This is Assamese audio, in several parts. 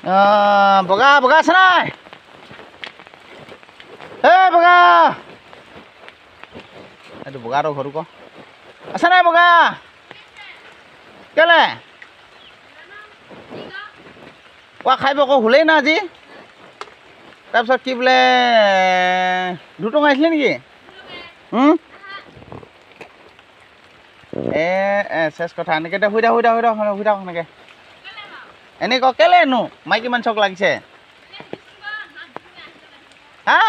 বগা বগা আছে নাই বগা এইটো বগাটো ঘৰটো ক আছে নাই বগা কেলে কোৱা খাই আকৌ শুলেই না আজি তাৰপিছত কি বোলে দুটং আহিছিলে নেকি চেচ কথা এনেকৈ শুই থাক সেনেকৈ এনেই ক কেলেনো মাইকী মানুহক লাগিছে হা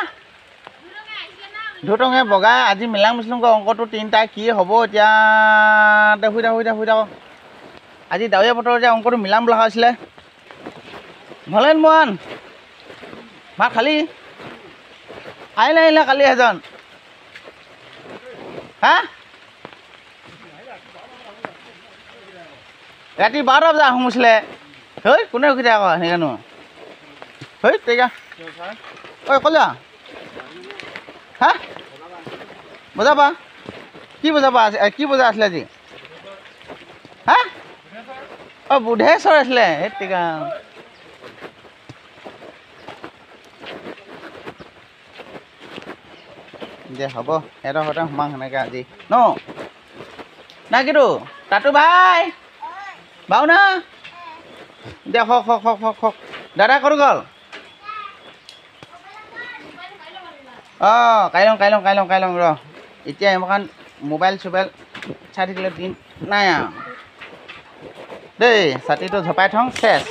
দুটঙে বগা আজি মিলাং মিচিলংকৈ অংকটো তিনিটা কি হ'ব এতিয়া শুই থাক আজি ডাৱৰীয়া বতৰ যে অংকটো মিলাম বোলা হৈছিলে ভলেন মোৱান ভাত খালি আহিলে কালি এজন হা ৰাতি 12 বজাত সোমাইছিলে কোনে ৰখি থাকে আকৌ সেইকাৰণে তেৰিকা ঐ ক'লা হা বজাবা কি বজাবা কি বজা আছিলে আজি হা বুধেশ্বৰ আছিলে তেৰিকা দে হ'ব সিহঁতৰ ঘৰতে সোমাং সেনেকৈ আজি ন নাই কিন্তু তাতো ভাই বাও না দে হওক দাদা ক'ত গ'ল কাই লওঁ ৰ এতিয়া ইমান মোবাইল চোবাইল চাই থাকিলে দিন নাই আৰু দেই ছাতিটো ঝপাই থওঁ চেচ